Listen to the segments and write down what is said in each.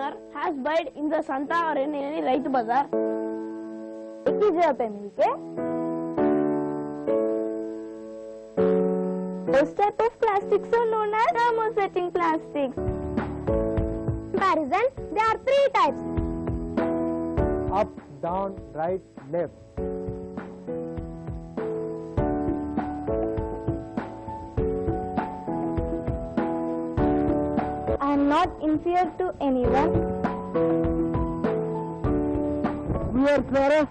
farmer has bought in the Santa or in any Raitu Bazaar. एक ही जगह पे मिलके those type of plastics are known as thermosetting plastics. Comparison, there are 3 types: up, down, right, left. I am not inferior to anyone. We are Flores.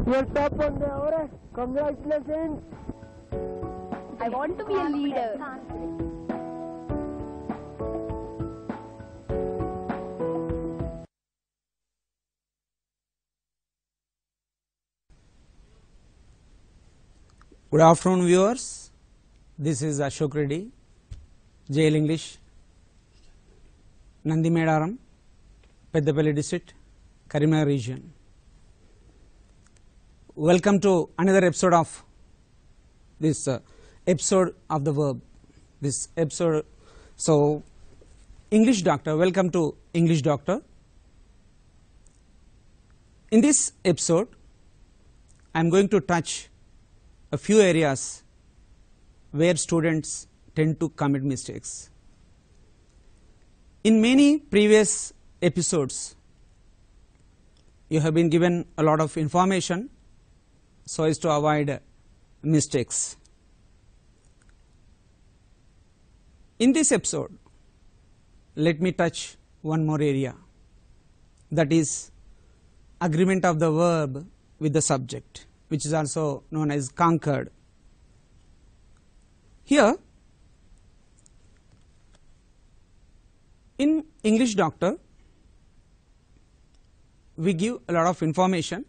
You are top on the hour. Congratulations. I want to be a leader. Good afternoon, viewers. This is Ashok Reddy, JL English, Nandi Medaram, Peddapalli district, Karimnagar region. Welcome to another episode of this episode of the verb. This episode, so English Doctor, welcome to English Doctor. In this episode, I am going to touch a few areas where students tend to commit mistakes. In many previous episodes, you have been given a lot of information so as to avoid mistakes. In this episode, let me touch one more area, that is agreement of the verb with the subject, which is also known as conquered. Here in English Doctor, we give a lot of information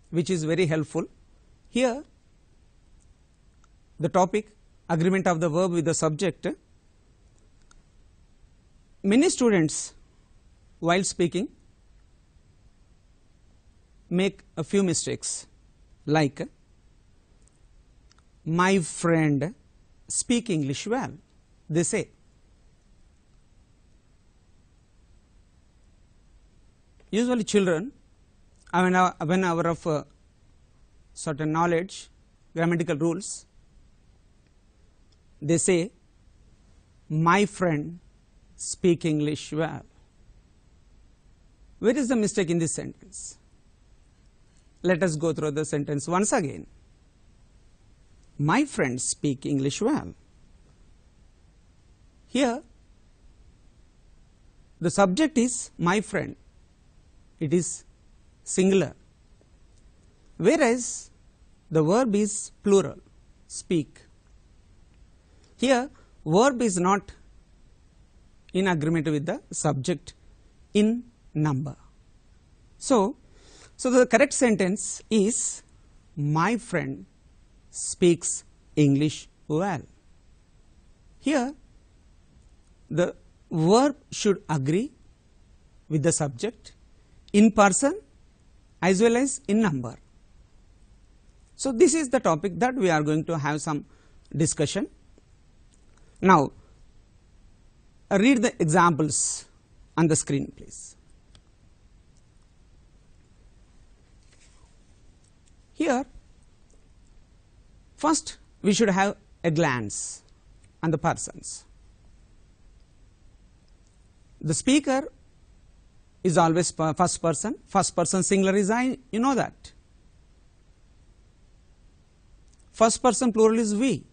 which is very helpful. Here the topic agreement of the verb with the subject, many students while speaking make a few mistakes, like my friend speak English well, they say. Usually children, when aware of certain knowledge, grammatical rules, they say my friend speak English well. Where is the mistake in this sentence? Let us go through the sentence once again. My friend speak English well. Here the subject is my friend, it is singular, whereas the verb is plural, speak. Here verb is not in agreement with the subject in number. So the correct sentence is my friend speaks English well. Here the verb should agree with the subject in person as well as in number. So this is the topic that we are going to have some discussion. Now read the examples on the screen, please. Here first we should have a glance on the persons. The speaker is always first person singular is I, you know that. First person plural is we.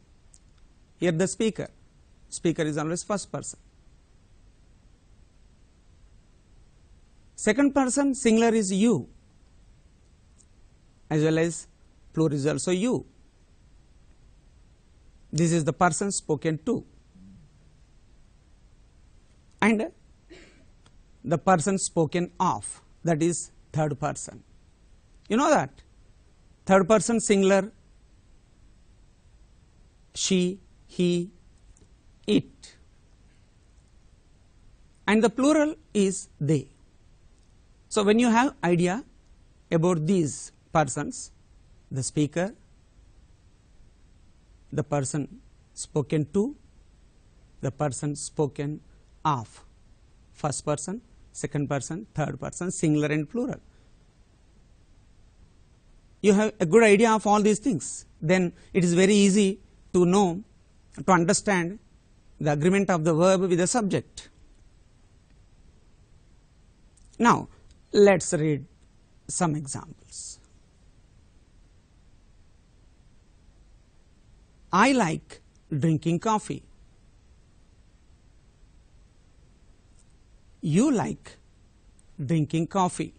Here the speaker is always first person. Second person singular is you, as well as plural is also you. This is the person spoken to, and the person spoken of, that is third person. You know that third person singular she, he, it, and the plural is they. So when you have idea about these persons, the speaker, the person spoken to, the person spoken of, first person, second person, third person, singular and plural. You have a good idea of all these things, then it is very easy to know, to understand the agreement of the verb with the subject. Now, let us read some examples. I like drinking coffee. You like drinking coffee.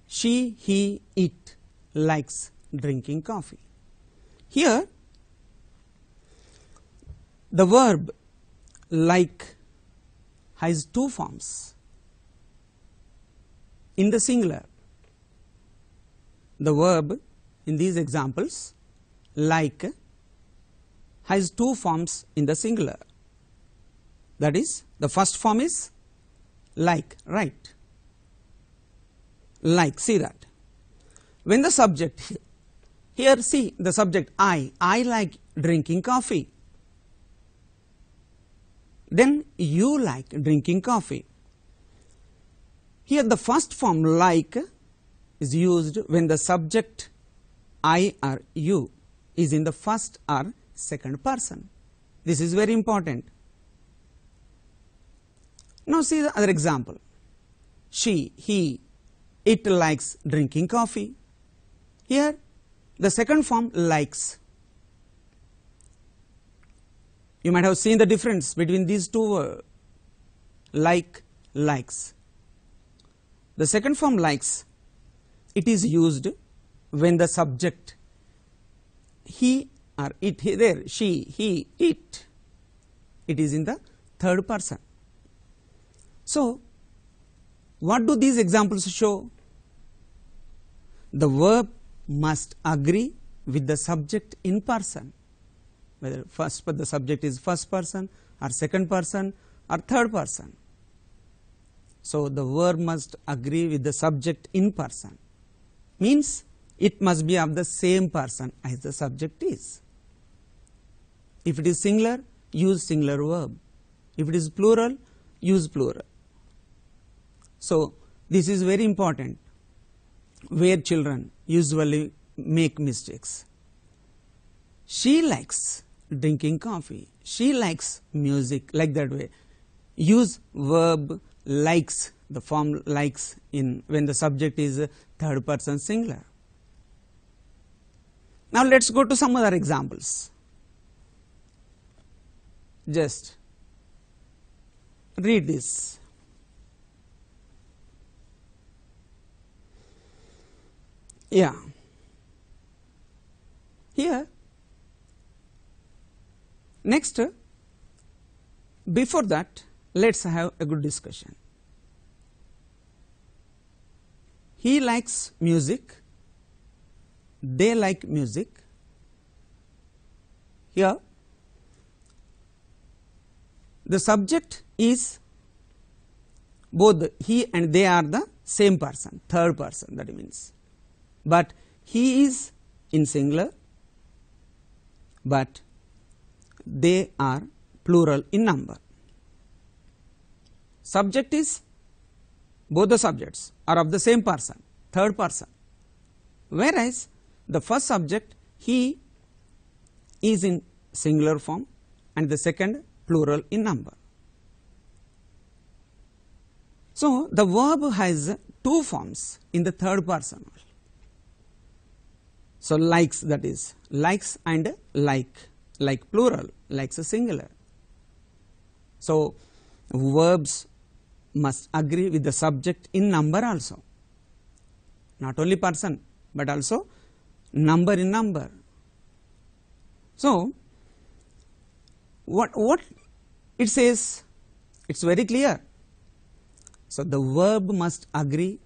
She, he, it likes drinking coffee. Here, the verb like has two forms. In the singular, the verb in these examples like has two forms in the singular. That is, the first form is like, right? Like, see that. When the subject, here see the subject I like drinking coffee. Then you like drinking coffee. Here the first form like is used when the subject I or you is in the first or second person. This is very important. Now see the other example. She, he, it likes drinking coffee. Here the second form likes. You might have seen the difference between these two words, like, likes. The second form likes, it is used when the subject he or it, there, she, he, it is in the third person. So, what do these examples show? The verb must agree with the subject in person, whether the subject is first person or second person or third person. So, the verb must agree with the subject in person, means it must be of the same person as the subject is. If it is singular, use singular verb. If it is plural, use plural. So, this is very important where children usually make mistakes. She likes drinking coffee. She likes music, like that way. Use verb likes, the form likes in when the subject is third person singular. Now let us go to some other examples. Just read this. Yeah. Here, next, before that, let us have a good discussion. He likes music, they like music. Here, the subject is both he and they are the same person, third person, that means. But he is in singular, but they are plural in number. Subject is, both the subjects are of the same person, third person, whereas the first subject he is in singular form and the second plural in number. So, the verb has two forms in the third person. So, likes, that is likes and like plural, likes a singular. So, verbs must agree with the subject in number also, not only person but also number in number. So, what it says, it is very clear. So, the verb must agree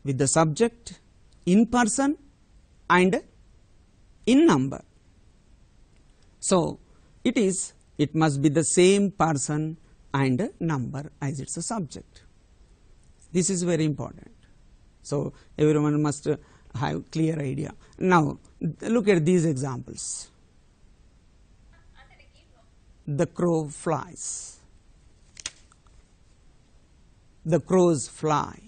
with the subject in person and in number. So, it must be the same person and number as its a subject. This is very important. So, everyone must have clear idea. Now, look at these examples. The crow flies. the crows fly,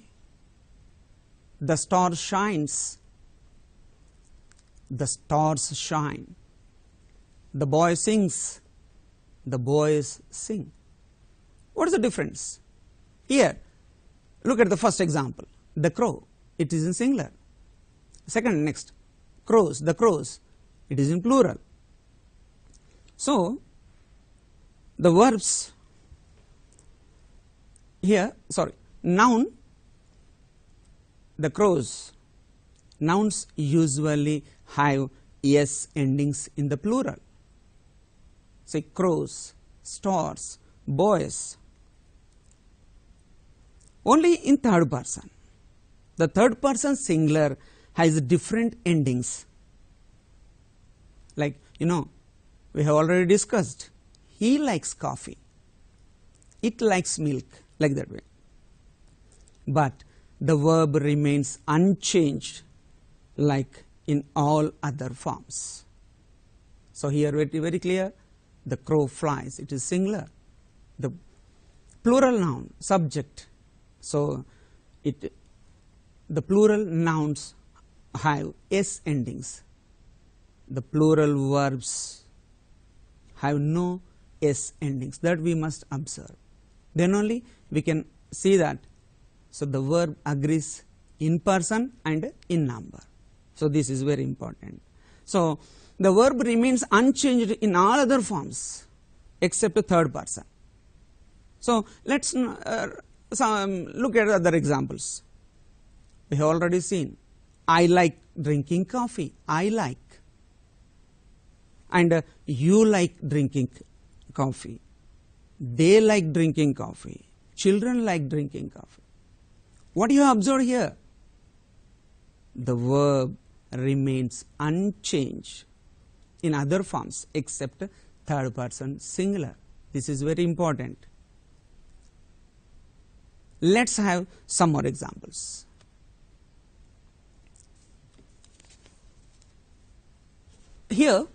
the star shines, the stars shine, the boy sings, the boys sing. What is the difference? Here, look at the first example, the crow, it is in singular. Second, next, crows, the crows, it is in plural. So, the verbs here, noun, the crows, nouns usually have s endings in the plural. Say crows, stars, boys. Only in third person. The third person singular has different endings. Like, we have already discussed, he likes coffee, it likes milk, like that way. But the verb remains unchanged like in all other forms. So here very clear, the crow flies, it is singular. The plural noun, subject, so the plural nouns have s endings. The plural verbs have no s endings, that we must observe. Then only we can see that, so the verb agrees in person and in number. So this is very important. So the verb remains unchanged in all other forms except the third person. So let's look at other examples. We have already seen, I like drinking coffee, I like, and you like drinking coffee, they like drinking coffee, children like drinking coffee. What do you observe here? The verb remains unchanged in other forms except third person singular. This is very important. Let's have some more examples. Here,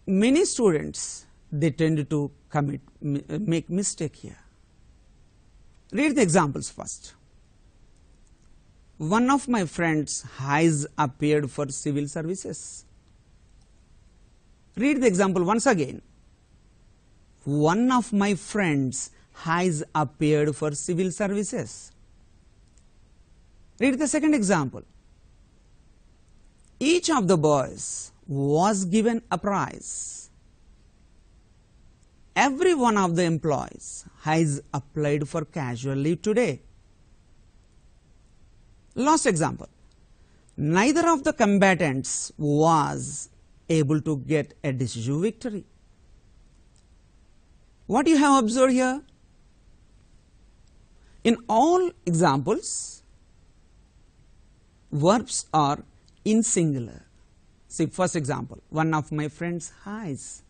many students, they tend to make mistake here. Read the examples first. One of my friends has appeared for civil services. Read the example once again. One of my friends has appeared for civil services. Read the second example. Each of the boys was given a prize. Every one of the employees has applied for casual leave today. Last example. Neither of the combatants was able to get a decisive victory. What you have observed here? In all examples, verbs are in singular. See, first example, one of my friends has.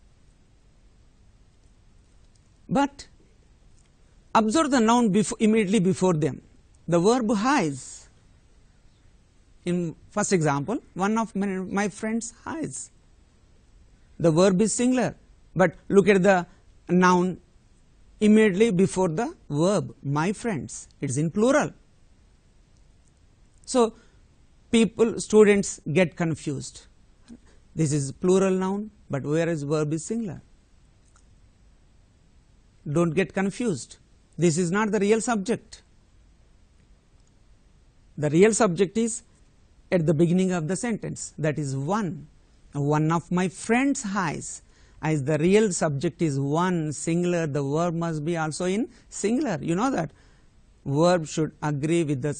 But observe the noun immediately before them. The verb has. In first example, one of my friends has. The verb is singular, but look at the noun immediately before the verb, my friends. It is in plural. So students get confused. This is plural noun, but whereas verb is singular. Don't get confused. This is not the real subject. The real subject is at the beginning of the sentence, that is one. One of my friends has. As the real subject is one, singular, the verb must be also in singular. You know that. Verb should agree with the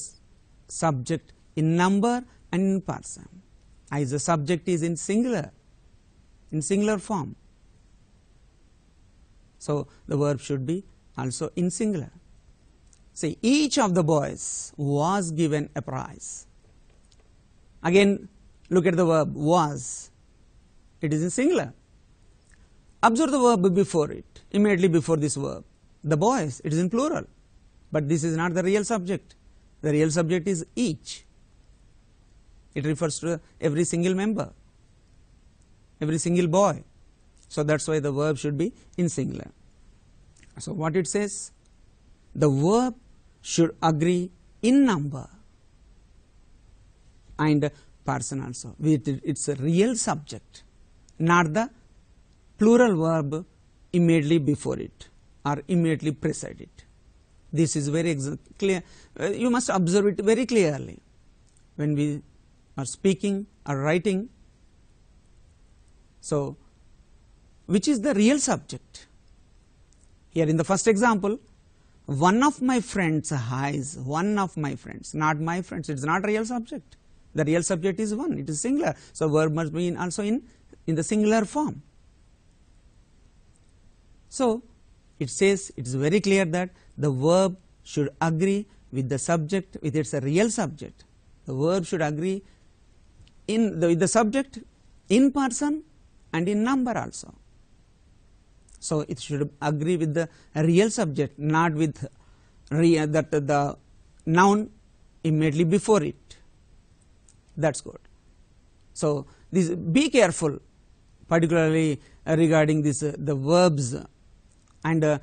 subject in number and in person. As the subject is in singular form. So the verb should be also in singular. See, each of the boys was given a prize. Again, look at the verb was. It is in singular. Observe the verb before it, immediately before this verb. The boys, it is in plural. But this is not the real subject. The real subject is each. It refers to every single member, every single boy. So that's why the verb should be in singular. So what it says? The verb should agree in number and person also with its real subject, not the plural verb immediately before it or immediately precede it. This is very clear. You must observe it very clearly when we are speaking or writing. So which is the real subject? Here in the first example, one of my friends has, one of my friends, not my friends. It is not real subject. The real subject is one. It is singular. So verb must be also in the singular form. So it says, it is very clear that the verb should agree with the subject, with its real subject. The verb should agree with the subject in person and in number also. So it should agree with the real subject, not with the noun immediately before it. That's good. So this, be careful, particularly regarding this the verbs, and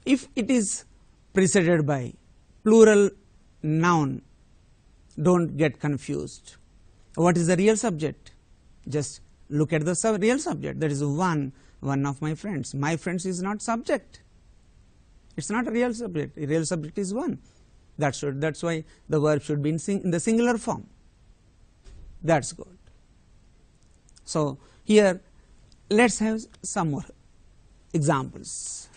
if it is preceded by plural noun, don't get confused. What is the real subject? Just look at the real subject. That is one of my friends. My friends is not subject. It's not a real subject. A real subject is one. That's why the verb should be in the singular form. That's good. So here let's have some more examples.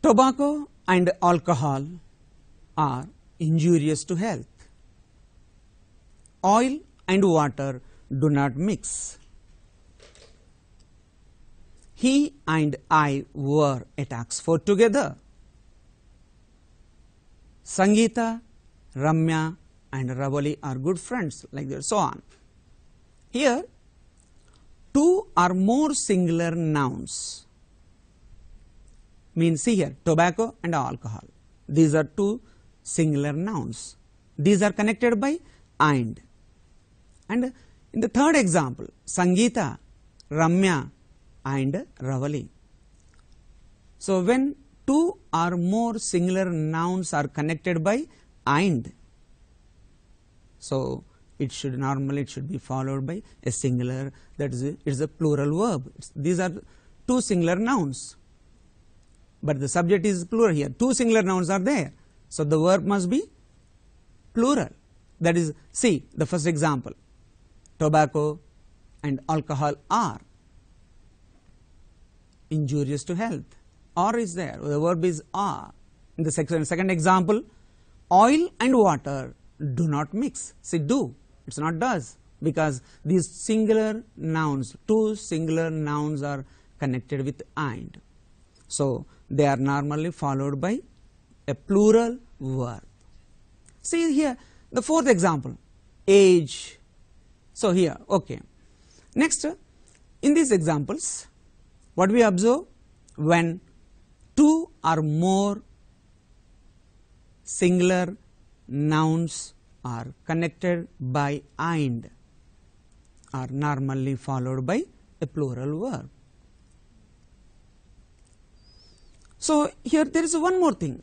Tobacco and alcohol are injurious to health. Oil and water do not mix. He and I were at Oxford together. Sangeeta, Ramya and Ravali are good friends, like that, so on. Here, two or more singular nouns means, see here, tobacco and alcohol. These are two singular nouns. These are connected by and. And in the third example, Sangeeta, Ramya and Ravali. So when two or more singular nouns are connected by and, so it should normally be followed by a singular, that is a plural verb. These are two singular nouns, but the subject is plural here. Two singular nouns are there, so the verb must be plural. That is, see the first example, tobacco and alcohol are injurious to health. Or is there, the verb is are. In the second example, oil and water do not mix. See, do, it's not does, because these singular nouns, two singular nouns are connected with and, so they are normally followed by a plural verb. See here the fourth example, age. So here, okay, next in these examples what we observe, when two or more singular nouns are connected by and, are normally followed by a plural verb. So here there is one more thing.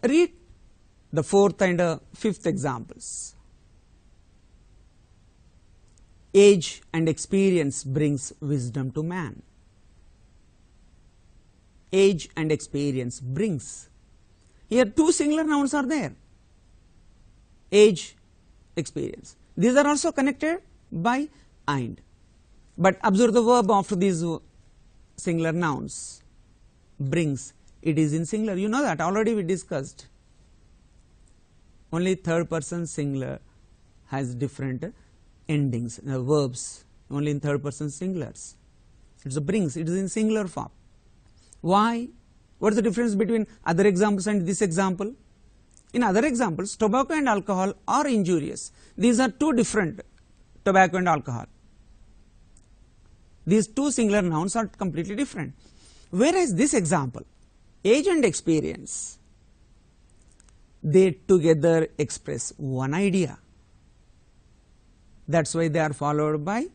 Read the fourth and fifth examples. Age and experience brings wisdom to man. Age and experience brings. Here two singular nouns are there. Age, experience. These are also connected by and. But observe the verb after these singular nouns. Brings. It is in singular. You know that already we discussed. Only third person singular has different endings, verbs, only in third person singulars. It's a brings, it is in singular form. Why? What is the difference between other examples and this example? In other examples, tobacco and alcohol are injurious. These are two different, tobacco and alcohol. These two singular nouns are completely different. Whereas this example, age and experience, they together express one idea. That's why they are followed by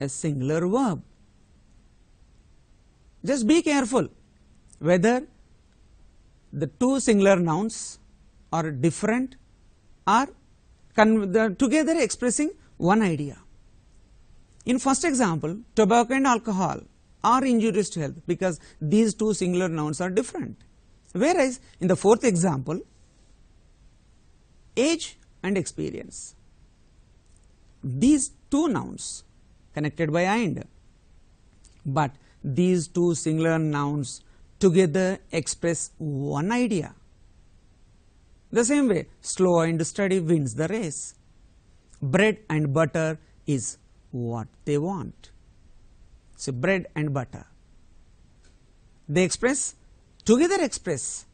a singular verb. Just be careful whether the two singular nouns are different or together expressing one idea. In first example, tobacco and alcohol are injurious to health because these two singular nouns are different. Whereas in the fourth example, age and experience, these two nouns connected by and, but these two singular nouns together express one idea. The same way, slow and steady wins the race. Bread and butter is what they want. So bread and butter, they together express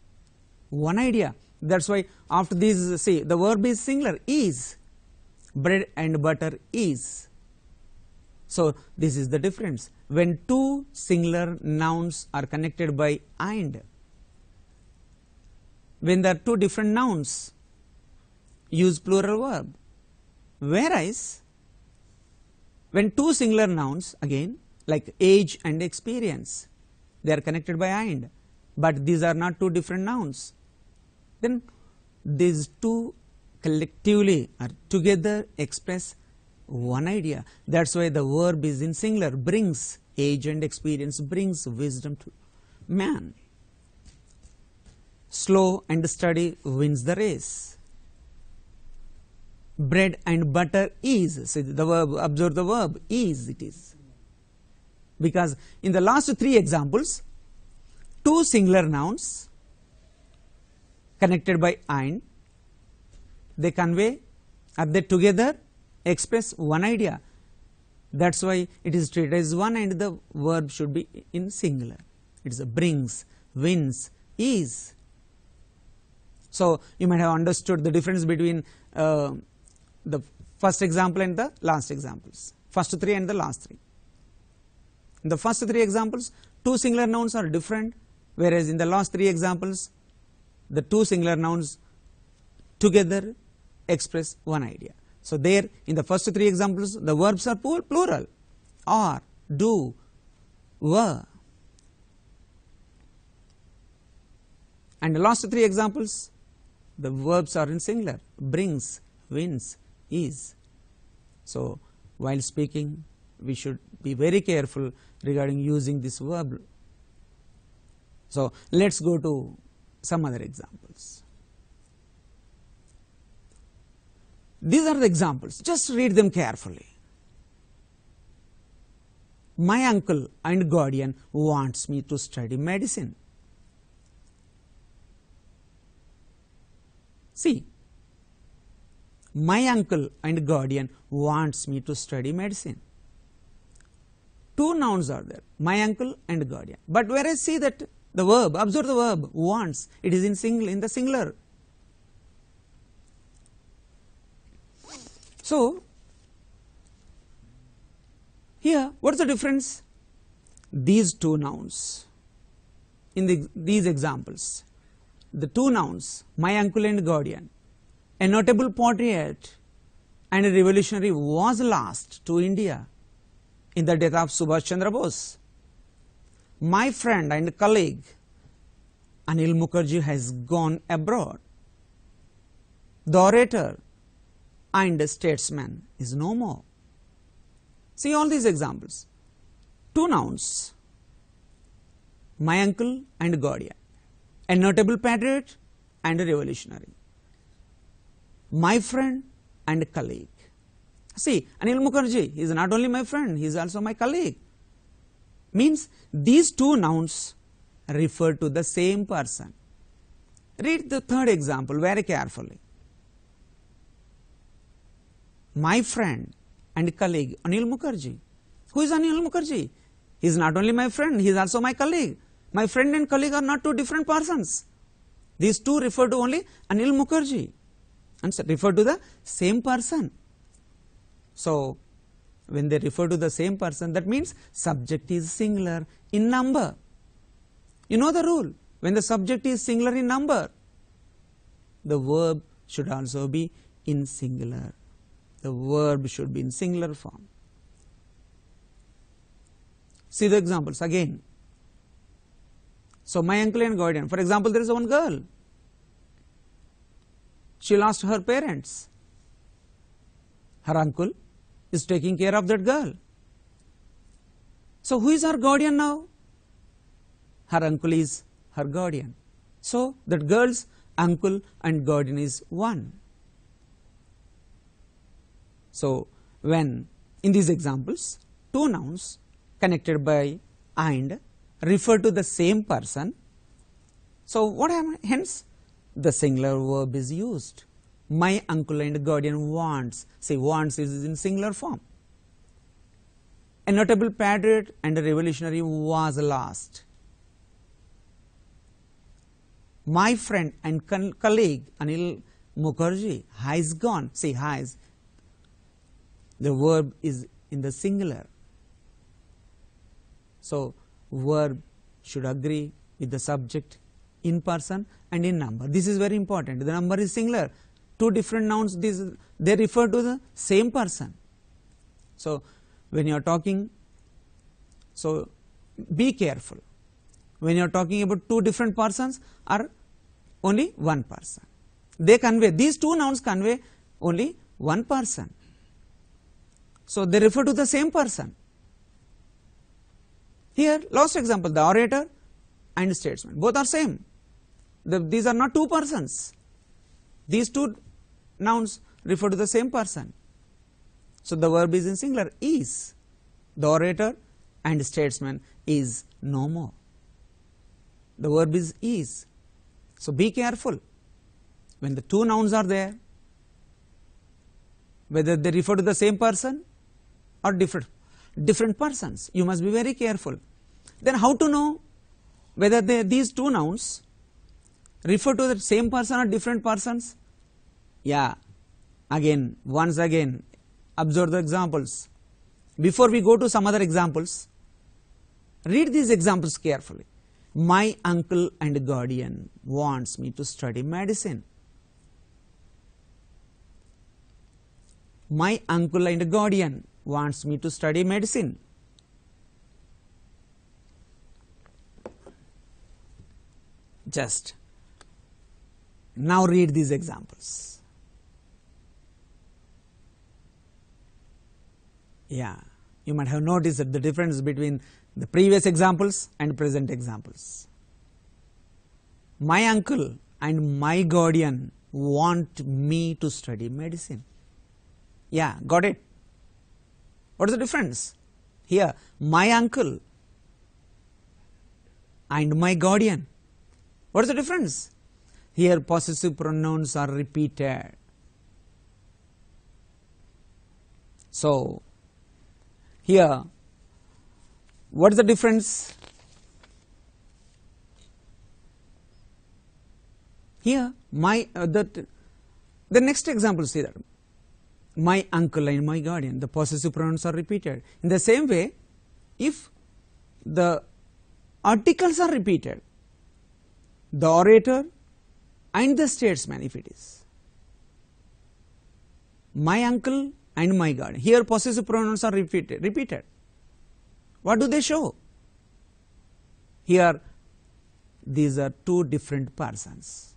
one idea. That's why after these, see, the verb is singular, is. Bread and butter is. So this is the difference. When two singular nouns are connected by and, when there are two different nouns, use plural verb. Whereas when two singular nouns, again like age and experience, they are connected by and, but these are not two different nouns, then these two collectively or together express one idea. That's why the verb is in singular, brings age and experience, brings wisdom to man. Slow and steady wins the race. Bread and butter is. See the verb, observe the verb, is, it is. Because in the last three examples, two singular nouns connected by and, they convey or they together express one idea. That's why it is treated as one and the verb should be in singular. It is a brings, wins, is. So you might have understood the difference between the first example and the last examples, first three and the last three. In the first three examples, two singular nouns are different, whereas in the last three examples, the two singular nouns together express one idea. So there in the first three examples, the verbs are plural, are, do, were. And the last three examples, the verbs are in singular, brings, wins, is. So while speaking, we should be very careful regarding using this verb. So let's go to some other examples. These are the examples, just read them carefully. My uncle and guardian wants me to study medicine. See, my uncle and guardian wants me to study medicine. Two nouns are there, my uncle and guardian. But whereas see that the verb, observe the verb, wants, it is in the singular. So here what is the difference? These two nouns in these examples, the two nouns, my uncle and guardian, a notable patriot and a revolutionary was lost to India in the death of Subhash Chandra Bose. My friend and colleague Anil Mukherjee has gone abroad. The orator and statesman is no more. See all these examples. Two nouns, my uncle and guardian, a notable patriot and a revolutionary, my friend and colleague. See, Anil Mukherjee is not only my friend, he is also my colleague. Means these two nouns refer to the same person. Read the third example very carefully. My friend and colleague Anil Mukherjee. Who is Anil Mukherjee? He is not only my friend, he is also my colleague. My friend and colleague are not two different persons. These two refer to only Anil Mukherjee and refer to the same person. So when they refer to the same person, that means subject is singular in number. You know the rule, when the subject is singular in number, the verb should also be in singular. the verb should be in singular form. See the examples again. So, my uncle and guardian, for example, there is one girl, she lost her parents, her uncle is taking care of that girl. So, who is her guardian now? Her uncle is her guardian. So, that girl's uncle and guardian is one. So, when in these examples two nouns connected by and refer to the same person, so what happens? Hence the singular verb is used. My uncle and guardian wants, say wants is in singular form. A notable patriot and a revolutionary was lost. My friend and colleague Anil Mukherjee has gone, say has, the verb is in the singular. So, verb should agree with the subject in person and in number. This is very important. The number is singular. Two different nouns, they refer to the same person. So, when you are talking, so be careful. When you are talking about two different persons or only one person, they convey, these two nouns convey only one person. So, they refer to the same person. Here last example, the orator and statesman, both are same. These are not two persons. These two nouns refer to the same person. So, the verb is in singular, is. The orator and statesman is no more. The verb is. So, be careful when the two nouns are there, whether they refer to the same person or different persons. You must be very careful. Then how to know whether these two nouns refer to the same person or different persons? Yeah, again, once again, observe the examples. Before we go to some other examples, read these examples carefully. My uncle and guardian wants me to study medicine. My uncle and guardian wants me to study medicine. Just now read these examples. Yeah, you might have noticed that the difference between the previous examples and present examples. My uncle and my guardian want me to study medicine. Yeah, got it? What is the difference? Here, my uncle and my guardian. What is the difference? Here, possessive pronouns are repeated. So, here, what is the difference? Here, the next example, see that. My uncle and my guardian, the possessive pronouns are repeated. In the same way, if the articles are repeated, the orator and the statesman, if it is, my uncle and my guardian, here possessive pronouns are repeated. What do they show? Here, these are two different persons.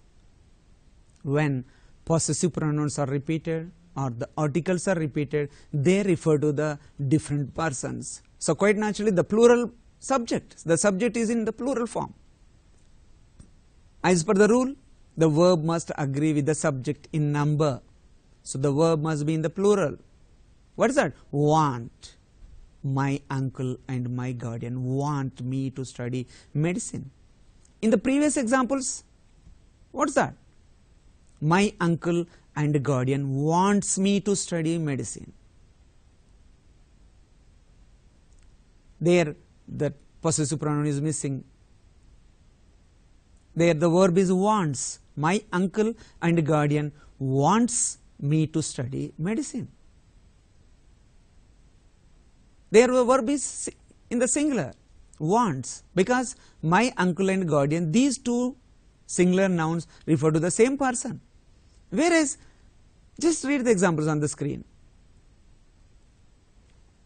When possessive pronouns are repeated or the articles are repeated, they refer to the different persons. So, quite naturally, the plural subject, the subject is in the plural form. As per the rule, the verb must agree with the subject in number. So, the verb must be in the plural. What is that? Want. My uncle and my guardian want me to study medicine. In the previous examples, what is that? My uncle and guardian wants me to study medicine. There, the possessive pronoun is missing. There, the verb is wants. My uncle and guardian wants me to study medicine. There, the verb is in the singular, wants, because my uncle and guardian, these two singular nouns refer to the same person. Whereas, just read the examples on the screen.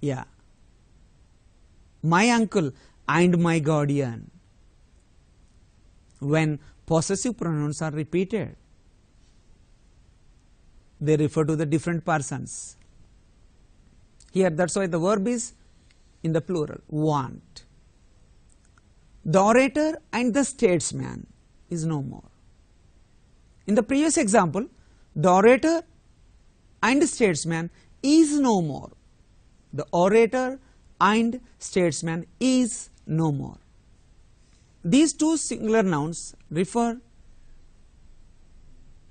Yeah. My uncle and my guardian. When possessive pronouns are repeated, they refer to the different persons. Here, that's why the verb is in the plural, want. The orator and the statesman is no more. In the previous example, the orator and statesman is no more. The orator and statesman is no more. These two singular nouns refer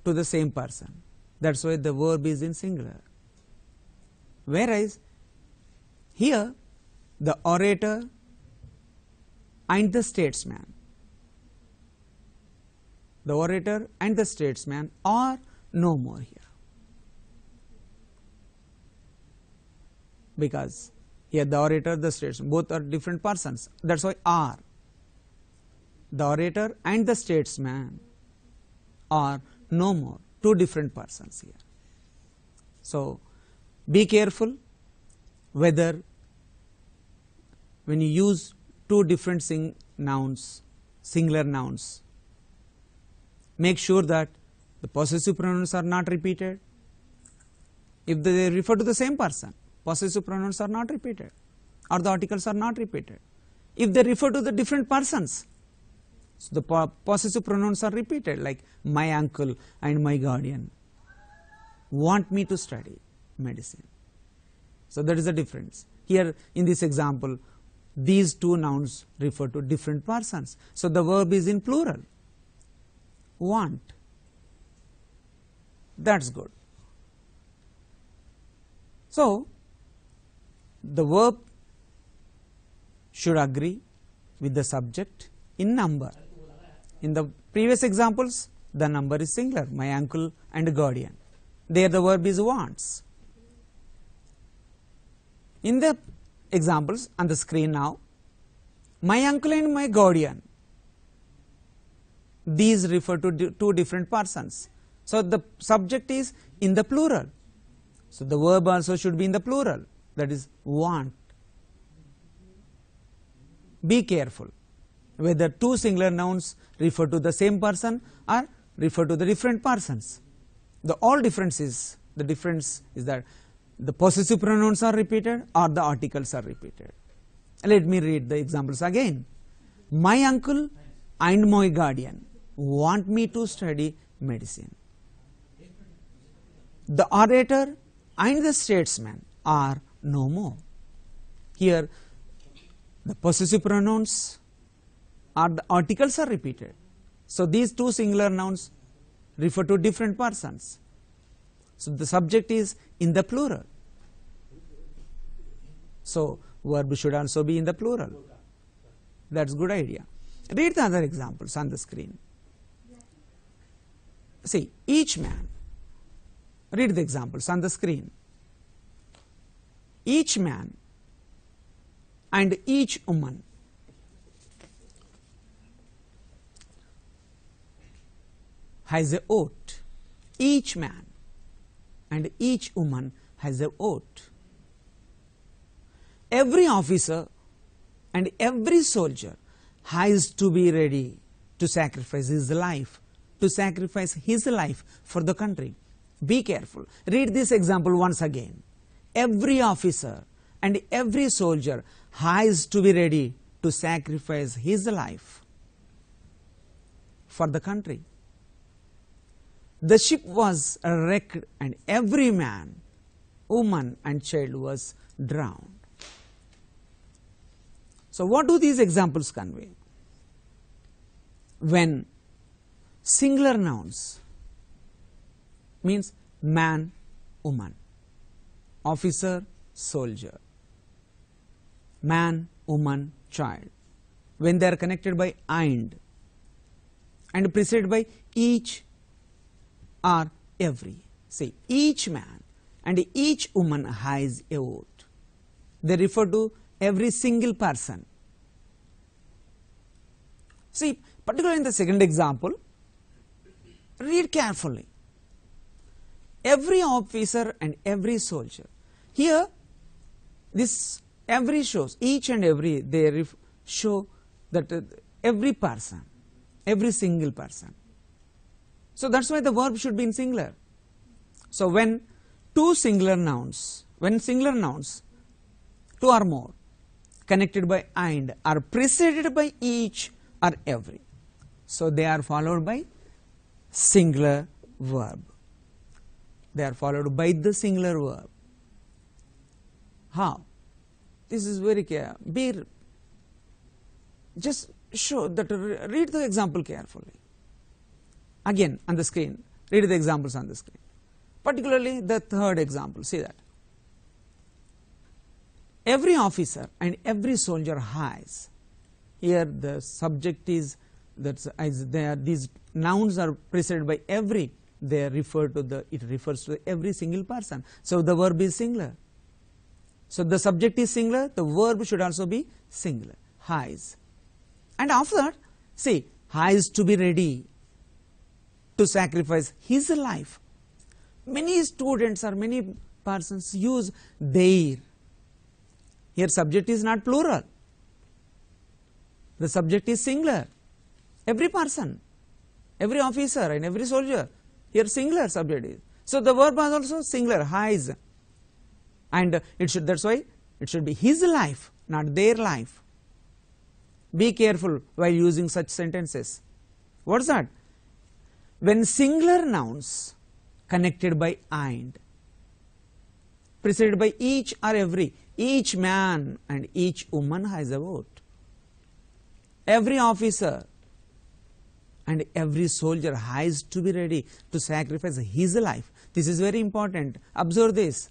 to the same person. That's why the verb is in singular. Whereas here the orator and the statesman, the orator and the statesman are no more here, because here the orator, the statesman, both are different persons. That's why are. The orator and the statesman are no more, two different persons here. So be careful whether when you use two different singular nouns, make sure that the possessive pronouns are not repeated. If they refer to the same person, possessive pronouns are not repeated, or the articles are not repeated. If they refer to the different persons, so the possessive pronouns are repeated, like my uncle and my guardian want me to study medicine. So that is the difference. Here in this example, these two nouns refer to different persons. So the verb is in plural, want. That's good. So the verb should agree with the subject in number. In the previous examples, the number is singular, my uncle and guardian. There the verb is wants. In the examples on the screen now, my uncle and my guardian, these refer to two different persons. So the subject is in the plural. So the verb also should be in the plural, that is want. Be careful whether two singular nouns refer to the same person or refer to the different persons. The difference is that the possessive pronouns are repeated or the articles are repeated. Let me read the examples again. My uncle and my guardian want me to study medicine. The orator and the statesman are no more. Here the possessive pronouns or the articles are repeated. So these two singular nouns refer to different persons. So the subject is in the plural. So verb should also be in the plural. That's a good idea. Read the other examples on the screen. See, each man. Read the examples on the screen. Each man and each woman has a vote. Each man and each woman has a vote. Every officer and every soldier has to be ready to sacrifice his life, for the country. Be careful. Read this example once again. Every officer and every soldier has to be ready to sacrifice his life for the country. The ship was wrecked and every man, woman and child was drowned. So what do these examples convey? When singular nouns means man, woman, officer, soldier, man, woman, child, when they are connected by and preceded by each or every. Say each man and each woman has a vote. They refer to every single person. See, particularly in the second example, read carefully. Every officer and every soldier. Here this every shows, each and every, they show that every person, every single person. So that's why the verb should be in singular. So when two singular nouns, two or more, connected by and are preceded by each or every, so they are followed by singular verb. They are followed by the singular verb. How? This is very clear. Just show that, read the example carefully. Again on the screen, read the examples on the screen. Particularly the third example, see that. Every officer and every soldier has. Here the subject is, these nouns are preceded by every, they refer to the, it refers to every single person. So the verb is singular. So the subject is singular, the verb should also be singular, has. And after that, see, has to be ready to sacrifice his life. Many students or many persons use their. Here subject is not plural. The subject is singular. Every person, every officer and every soldier, here singular subject is. So the verb is also singular, has. And it should, that's why it should be his life, not their life. Be careful while using such sentences. What is that? When singular nouns connected by and, preceded by each or every, each man and each woman has a vote. Every officer and every soldier has to be ready to sacrifice his life. This is very important. Observe this.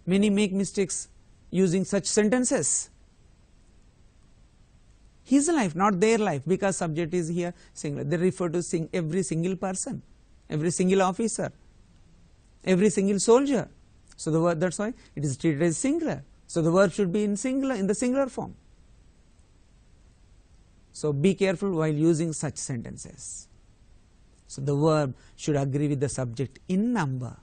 Many make mistakes using such sentences. His life, not their life, because subject is here singular. They refer to every single person, every single officer, every single soldier. So the word, that's why it is treated as singular. So the verb should be in singular, in the singular form. So be careful while using such sentences. So the verb should agree with the subject in number.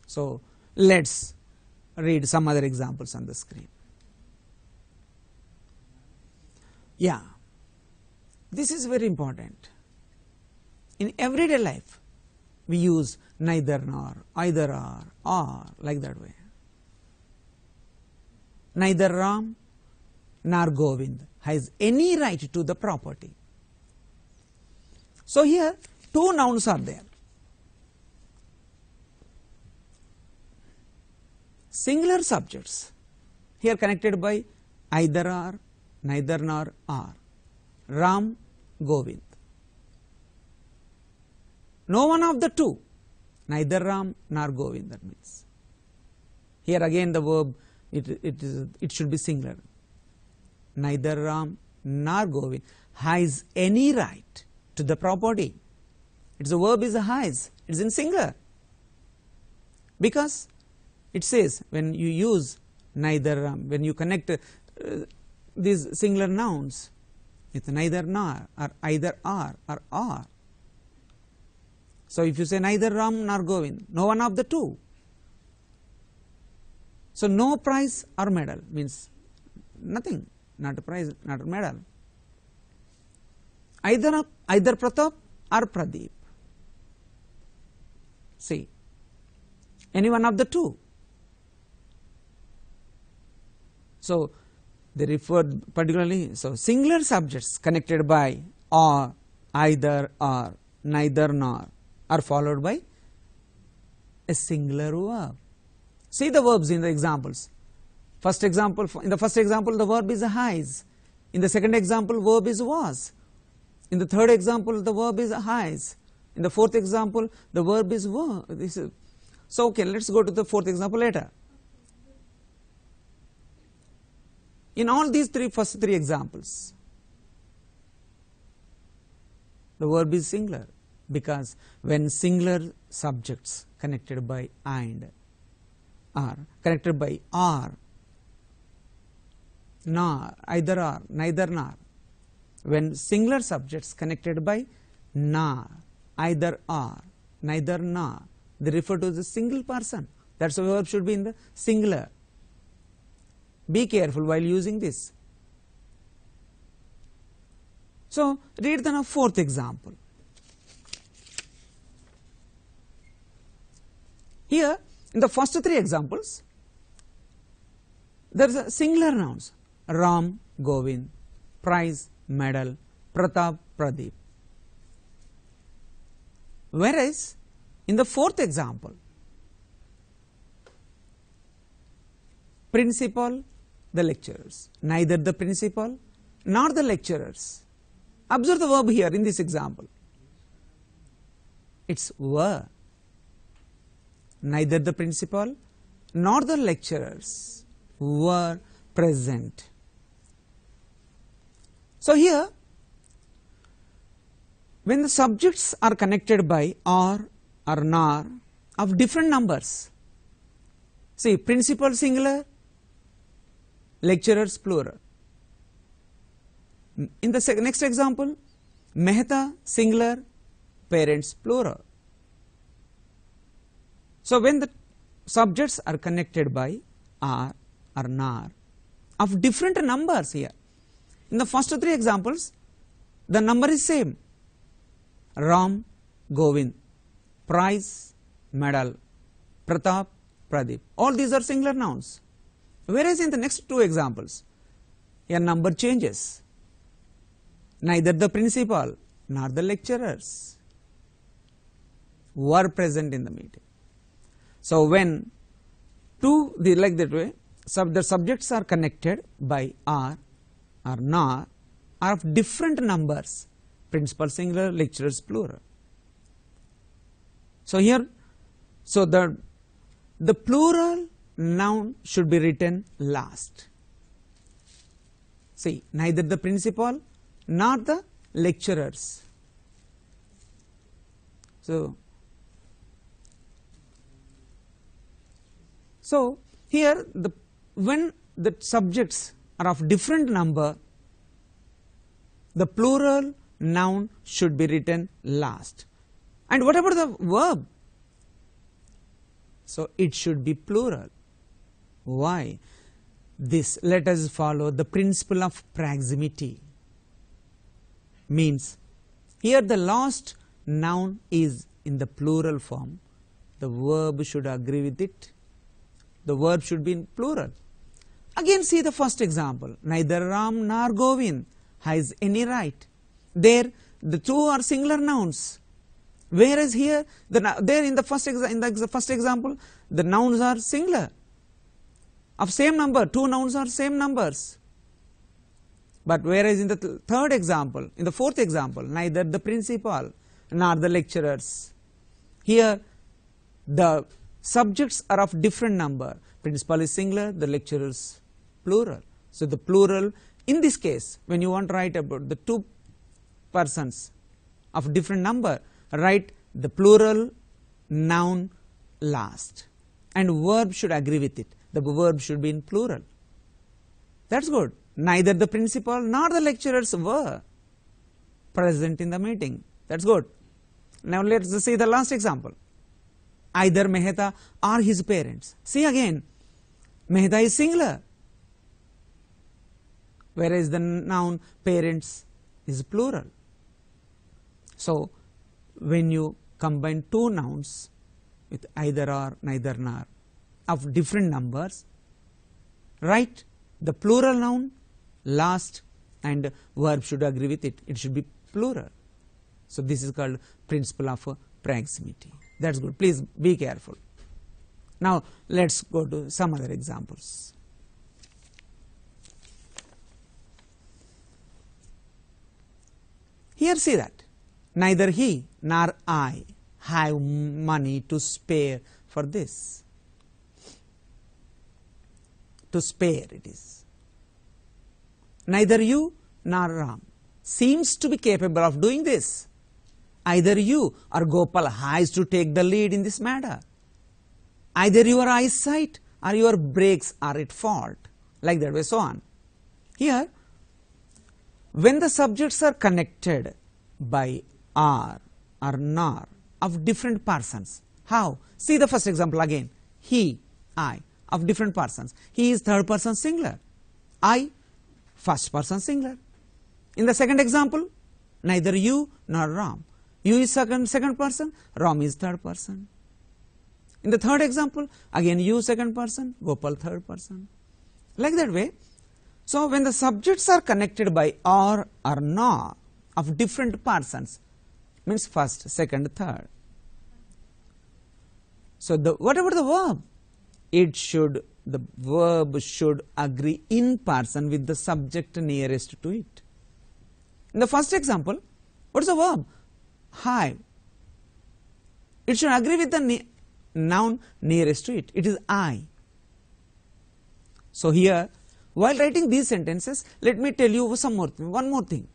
So let's read some other examples on the screen. Yeah, this is very important. In everyday life, we use neither nor, either or, like that way. Neither Ram nor Govind has any right to the property. So here two nouns are there. Singular subjects, here connected by either or, neither nor are. Ram, Govind. No one of the two, neither Ram nor Govind, that means. Here again the verb, it should be singular. Neither Ram nor Govind has any right to the property. It's the verb is has, it's in singular. Because it says when you use neither Ram, when you connect these singular nouns with neither nor or either or or are. So if you say neither Ram nor Govind, no one of the two. So no prize or medal means nothing, not a prize, not a medal. Either Pratap or Pradeep. See, any one of the two. So they referred particularly, so singular subjects connected by or, either or, neither nor are followed by a singular verb. See the verbs in the examples. First example, in the first example the verb is has. In the second example verb is was. In the third example the verb is has. In the fourth example the verb is were. So okay, let's go to the fourth example later. In all these first three examples, the verb is singular, because when singular subjects connected by and are, connected by are, nor, either or, neither nor, when singular subjects connected by nor, either or, neither nor, they refer to the single person, That's why verb should be in the singular. Be careful while using this. So read the now fourth example. Here in the first three examples there is a singular nouns: Ram, Govind, prize, medal, Pratap, Pradeep. Whereas in the fourth example, principal, the lecturers, neither the principal nor the lecturers. Observe the verb here in this example. It's were. Neither the principal nor the lecturers were present. So here, when the subjects are connected by or nor of different numbers, see, principal singular, lecturers plural. In the next example, Mehta singular, parents plural. So when the subjects are connected by or nor of different numbers here, in the first three examples the number is same: Ram, Govind, prize, medal, Pratap, Pradeep. All these are singular nouns. Whereas in the next two examples, a number changes. Neither the principal nor the lecturers were present in the meeting. So when like that way, the subjects are connected by or nor are of different numbers: principal singular, lecturers plural. So here, so the plural noun should be written last. See, neither the principal nor the lecturers. So here when the subjects are of different number, the plural noun should be written last. And what about the verb? So it should be plural. Why? This, let us follow the principle of proximity. Means here the last noun is in the plural form, the verb should agree with it. The verb should be in plural. Again see the first example: neither Ram nor Govind has any right. There the two are singular nouns, whereas here there in the first example the nouns are singular of same number. Two nouns are same numbers. But whereas in the third example, in the fourth example, neither the principal nor the lecturers, here the subjects are of different number. Principal is singular, the lecturers plural. So the plural in this case, when you want to write about the two persons of different number, write the plural noun last, and verb should agree with it. The verb should be in plural. That's good. Neither the principal nor the lecturers were present in the meeting. That's good. Now let's see the last example. Either Mehta or his parents. See again, Mehta is singular, whereas the noun parents is plural. So when you combine two nouns with either or, neither nor of different numbers, write the plural noun last and verb should agree with it. It should be plural. So this is called principle of proximity. That's good. Please be careful. Now let's go to some other examples. Here see that neither he nor I have money to spare for this. To spare it is. Neither you nor Ram seems to be capable of doing this. Either you or Gopal has to take the lead in this matter. Either your eyesight or your brakes are at fault. Like that way, so on. Here, when the subjects are connected by or nor of different persons, how? See the first example again. he, I, of different persons. He is third person singular, I first person singular. In the second example, neither you nor Ram. You is second person, Ram is third person. In the third example, again you second person, Gopal third person. Like that way. So when the subjects are connected by or nor of different persons, means first, second, third. So whatever the verb, the verb should agree in person with the subject nearest to it. In the first example, what is the verb? Hive. It should agree with the noun nearest to it. It is I. So here, while writing these sentences, let me tell you one more thing.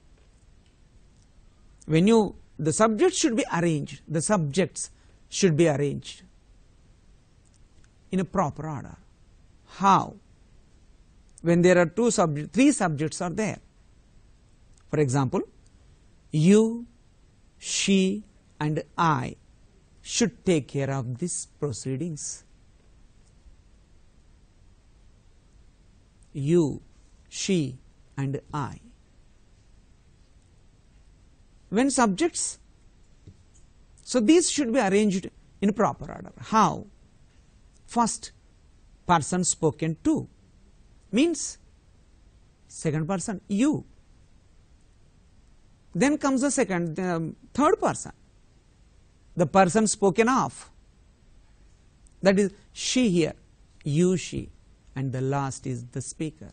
When the subjects should be arranged, the subjects should be arranged in a proper order. How? When there are three subjects are there. For example, you, she and I should take care of these proceedings. You, she and I. When subjects, so these should be arranged in proper order. How? First person spoken to means second person, you. Then comes the third person, the person spoken of, that is she here, you, she, and the last is the speaker,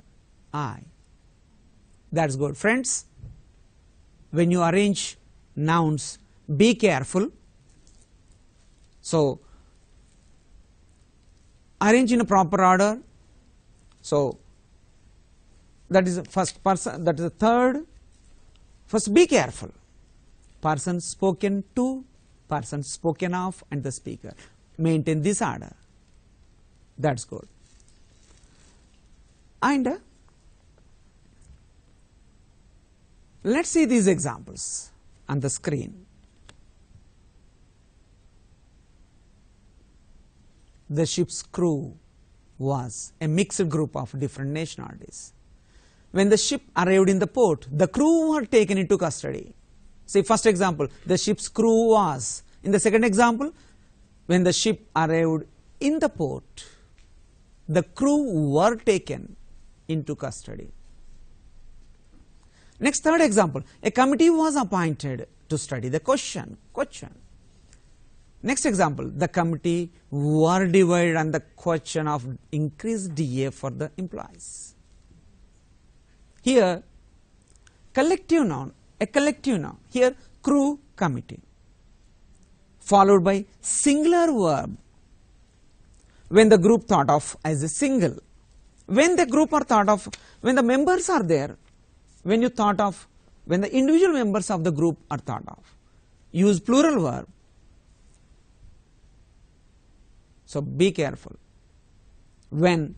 I. That's good. Friends, when you arrange nouns, be careful. So arrange in a proper order. So that is the first person, that is the third. First, be careful. Person spoken to, person spoken of, and the speaker. Maintain this order. That's good. And let's see these examples on the screen. The ship's crew was a mixed group of different nationalities. When the ship arrived in the port, the crew were taken into custody. See, first example, the ship's crew was. In the second example, when the ship arrived in the port, the crew were taken into custody. Next, third example, a committee was appointed to study the question. Next example, the committee were divided on the question of increased DA for the employees. Here, collective noun, a collective noun, here crew, committee, followed by singular verb when the group thought of as a single. When the group are thought of, when the members are there, when the individual members of the group are thought of, use plural verb. So be careful when,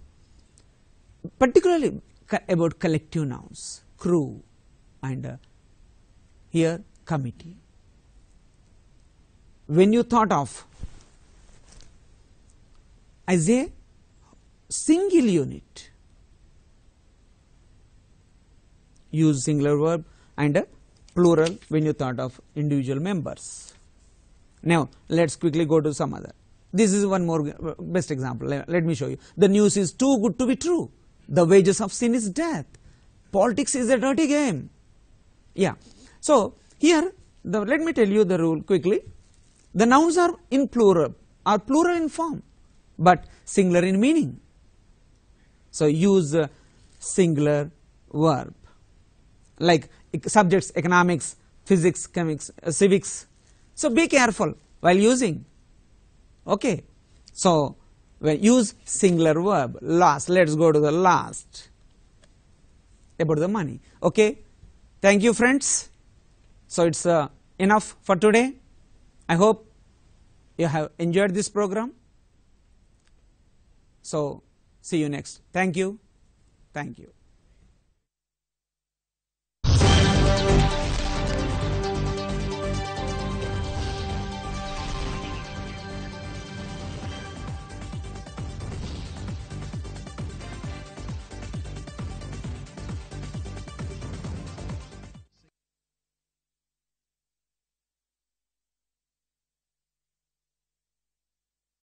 particularly about collective nouns, crew and here committee. When you thought of as a single unit, use singular verb and plural when you thought of individual members. Now let's quickly go to some other. This is one more best example. Let me show you. The news is too good to be true. The wages of sin is death. Politics is a dirty game. Yeah. So here, let me tell you the rule quickly. The nouns are in plural, in form, but singular in meaning. So use singular verb. Like subjects, economics, physics, chemics, civics. So be careful while using. Okay. So when use singular verb. Last, let's go to the last about the money. Okay. Thank you, friends. So it's enough for today. I hope you have enjoyed this program. So see you next. Thank you. Thank you.